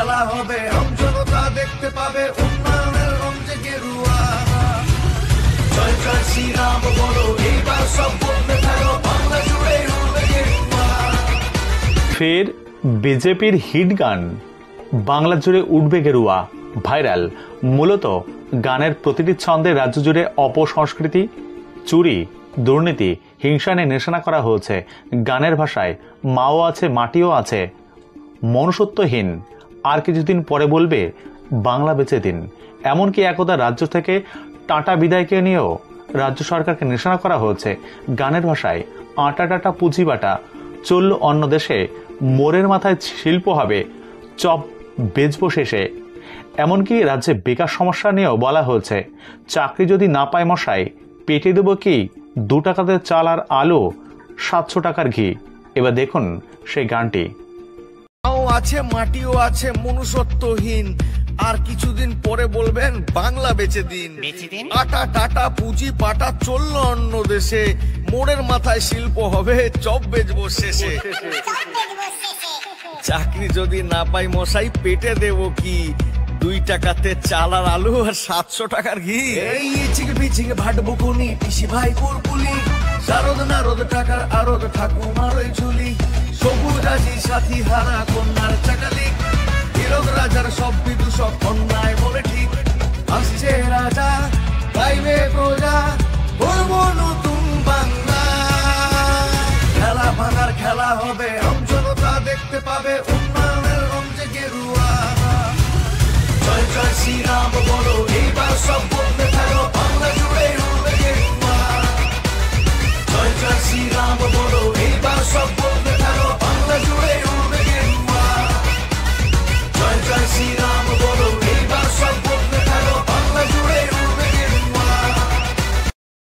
খেলা হবে, জনতা দেখতে পাবে উন্নয়নের রঞ্জে গেরুয়া। জয় জয় শ্রীরাম বলো, এইবার সব বলতে থাকো, বাংলা জুড়ে উড়বে গেরুয়া। ফের বিজেপির হিট গান বাংলা জুড়ে উঠবে গেরুয়া ভাইরাল। মূলত গানের প্রতিটি ছন্দে রাজ্য জুড়ে অপসংস্কৃতি, চুরি, দুর্নীতি, হিংসা নিয়ে নিশানা করা হয়েছে। গানের ভাষায় মাও আছে, মাটিও আছে, মনুষ্যত্বহীন। আর কিছুদিন পরে বলবে বাংলা বেচে দিন। এমনকি একদা রাজ্য থেকে টাটা বিদায়কে নিয়েও রাজ্য সরকারকে নিশানা করা হয়েছে। গানের ভাষায় আটা টাটা পুঁজি বাটা চলল অন্য দেশে, মোড়ের মাথায় শিল্প হবে, চপ বেচবো শেষে। এমনকি রাজ্যে বেকার সমস্যা নিয়েও বলা হয়েছে, চাকরি যদি না পায় মশাই, পেটে দেব কি 2 টাকাতে চাল আর আলু, 700 টাকার ঘি। এবার দেখুন সেই গানটি। আছে, মাটিও আছে, মনুষ্যত্বহীন। আর কিছুদিন পরে বলবেন বাংলা বেচে দিন। আটা টাটা পুঁজি পাটা চললো অন্য দেশে, মোড়ের মাথায় শিল্প হবে, চপ বেচবো শেষে। চাকরি যদি না পাই মশাই, পেটে দেব কি 2 টাকাতে চাল আর আলু আর 700 টাকার ঘি। এই ইচিক বিচিক ভাট বকুনি, পিসি ভাই কুরকুলি, শারদ নারদ টাকার আরদ ঠাকুমার ওই ঝুলি, সবুজ আজি সাথী হারা কন্যার চাকালি, হিরক রাজার সব বিদূষক অন্যায় বলে ঠিক। আসছে রাজা, গাইবে প্রজা, বলবো নতুন বাংলা। খেলা ভাঙার খেলা হবে, জনতা দেখতে পাবে উন্নয়নের রঞ্জে গেরুয়া। জয় জয় শ্রীরাম বলো, এইবার সব